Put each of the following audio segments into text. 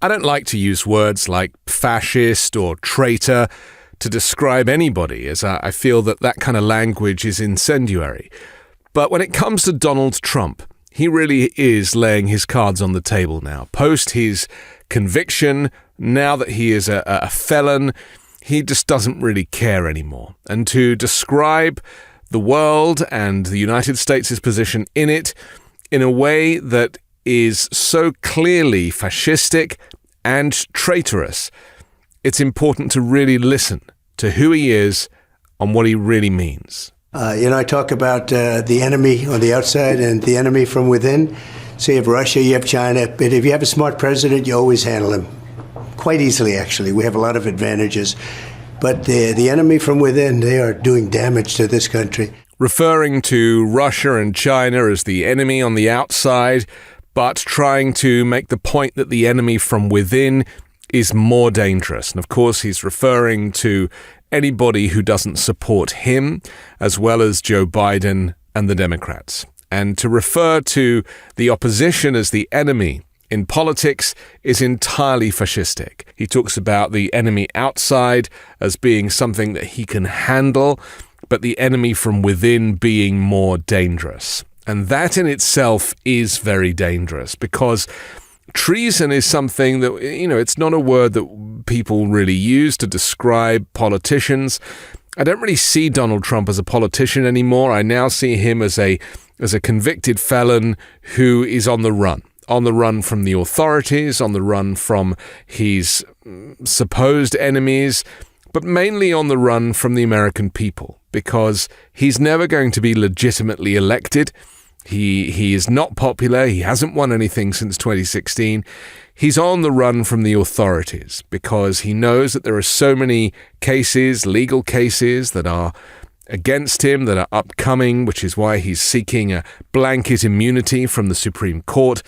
I don't like to use words like fascist or traitor to describe anybody, as I feel that that kind of language is incendiary. But when it comes to Donald Trump, he really is laying his cards on the table now. Post his conviction, now that he is a felon, he just doesn't really care anymore. And to describe the world and the United States' position in it in a way that is so clearly fascistic and traitorous, it's important to really listen to who he is and what he really means. I talk about the enemy on the outside and the enemy from within. So you have Russia, you have China, but if you have a smart president, you always handle him. Quite easily, actually. We have a lot of advantages. But the enemy from within, they are doing damage to this country. Referring to Russia and China as the enemy on the outside, but trying to make the point that the enemy from within is more dangerous. And of course, he's referring to anybody who doesn't support him, as well as Joe Biden and the Democrats. And to refer to the opposition as the enemy in politics is entirely fascistic. He talks about the enemy outside as being something that he can handle, but the enemy from within being more dangerous. And that in itself is very dangerous, because treason is something that, it's not a word that people really use to describe politicians. I don't really see Donald Trump as a politician anymore. I now see him as a convicted felon who is on the run from the authorities, on the run from his supposed enemies, but mainly on the run from the American people, because he's never going to be legitimately elected. He is not popular. He hasn't won anything since 2016. He's on the run from the authorities because he knows that there are so many cases, legal cases, that are against him, that are upcoming, which is why he's seeking a blanket immunity from the Supreme Court,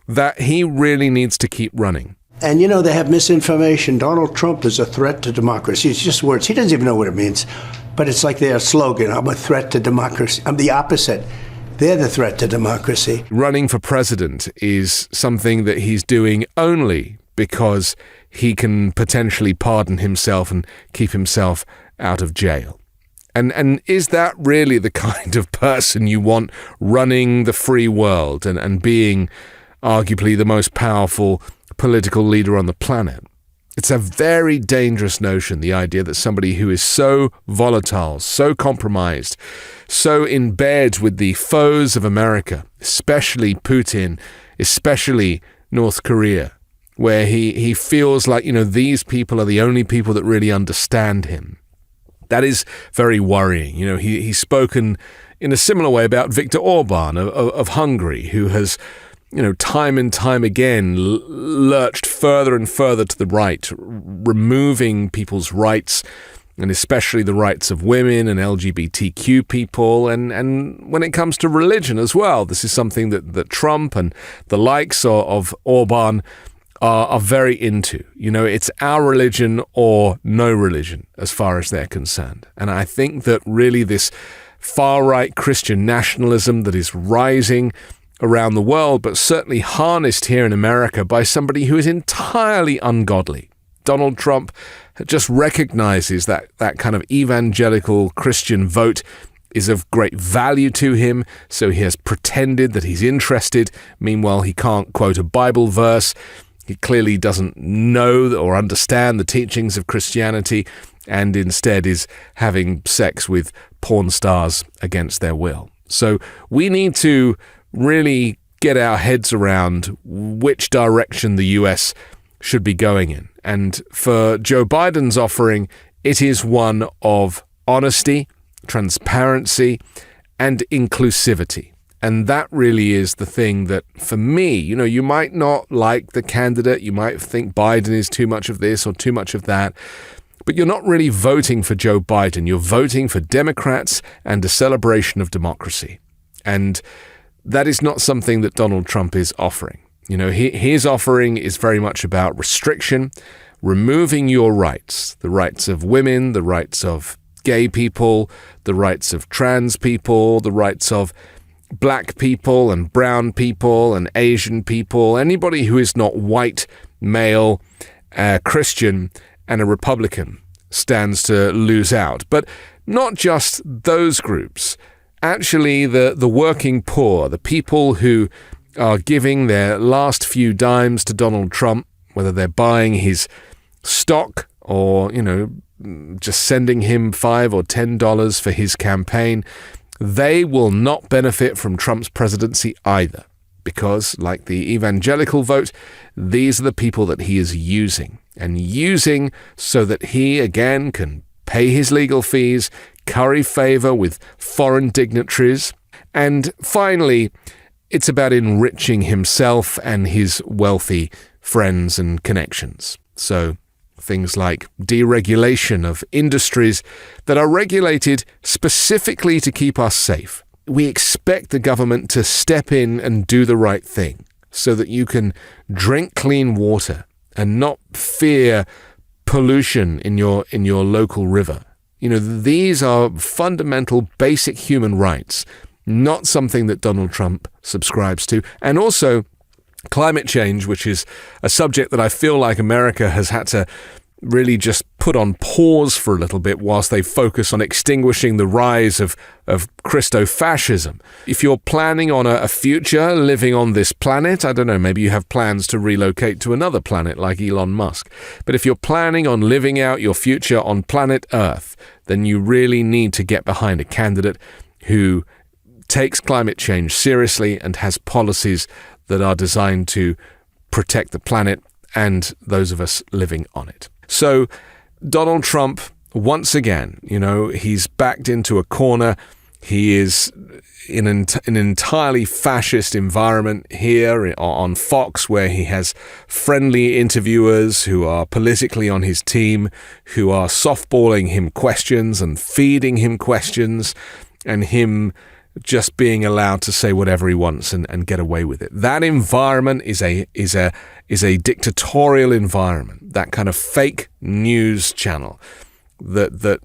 that he really needs to keep running. And, they have misinformation. Donald Trump is a threat to democracy. It's just words. He doesn't even know what it means. But it's like their slogan, I'm a threat to democracy. I'm the opposite. They're the threat to democracy. Running for president is something that he's doing only because he can potentially pardon himself and keep himself out of jail. And is that really the kind of person you want running the free world and being arguably the most powerful political leader on the planet? It's a very dangerous notion, the idea that somebody who is so volatile, so compromised, so in bed with the foes of America, especially Putin, especially North Korea, where he feels like, these people are the only people that really understand him. That is very worrying. He's spoken in a similar way about Viktor Orban of Hungary, who has time and time again lurched further and further to the right, removing people's rights, and especially the rights of women and LGBTQ people. And when it comes to religion as well, this is something that Trump and the likes of Orban are very into. It's our religion or no religion as far as they're concerned. And I think that really this far-right Christian nationalism that is rising around the world, but certainly harnessed here in America by somebody who is entirely ungodly. Donald Trump just recognizes that kind of evangelical Christian vote is of great value to him, so he has pretended that he's interested. Meanwhile, he can't quote a Bible verse. He clearly doesn't know or understand the teachings of Christianity, and instead is having sex with porn stars against their will. So we need to really get our heads around which direction the US should be going in. And for Joe Biden's offering, it is one of honesty, transparency, and inclusivity. And that really is the thing that, for me, you might not like the candidate, you might think Biden is too much of this or too much of that, but you're not really voting for Joe Biden. You're voting for Democrats and a celebration of democracy. And that is not something that Donald Trump is offering. His offering is very much about restriction, removing your rights, the rights of women, the rights of gay people, the rights of trans people, the rights of black people and brown people and Asian people, anybody who is not white male, a Christian, and a Republican stands to lose out. But not just those groups. Actually, the working poor, the people who are giving their last few dimes to Donald Trump, whether they're buying his stock or, just sending him $5 or $10 for his campaign, they will not benefit from Trump's presidency either. Because, like the evangelical vote, these are the people that he is using so that he, again, can pay his legal fees, curry favor with foreign dignitaries. And finally, it's about enriching himself and his wealthy friends and connections. So things like deregulation of industries that are regulated specifically to keep us safe. We expect the government to step in and do the right thing so that you can drink clean water and not fear pollution in your local river. These are fundamental, basic human rights, not something that Donald Trump subscribes to. And also climate change, which is a subject that I feel like America has had to really just put on pause for a little bit whilst they focus on extinguishing the rise of Christo-fascism. If you're planning on a future living on this planet, I don't know, maybe you have plans to relocate to another planet like Elon Musk. But if you're planning on living out your future on planet Earth, then you really need to get behind a candidate who takes climate change seriously and has policies that are designed to protect the planet and those of us living on it. So Donald Trump, once again, he's backed into a corner. He is in an entirely fascist environment here on Fox, where he has friendly interviewers who are politically on his team, who are softballing him questions and feeding him questions, and him just being allowed to say whatever he wants and get away with it. That environment is a dictatorial environment, that kind of fake news channel that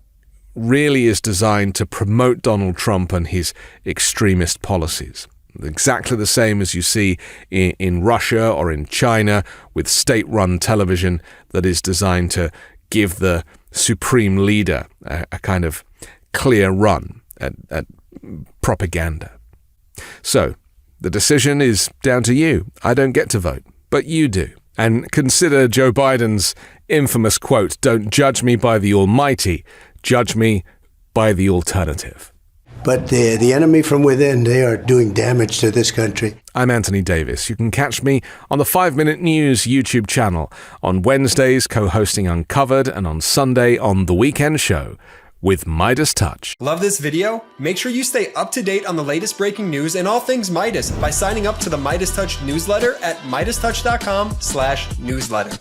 really is designed to promote Donald Trump and his extremist policies. Exactly the same as you see in Russia or in China with state-run television that is designed to give the supreme leader a kind of clear run at propaganda. So, the decision is down to you. I don't get to vote, but you do. And consider Joe Biden's infamous quote, "Don't judge me by the almighty, judge me by the alternative." But the enemy from within, they are doing damage to this country. I'm Anthony Davis. You can catch me on the 5 Minute News YouTube channel, on Wednesdays co-hosting Uncovered, and on Sunday on The Weekend Show with MeidasTouch. Love this video? Make sure you stay up to date on the latest breaking news and all things Meidas by signing up to the MeidasTouch newsletter at MeidasTouch.com/newsletter.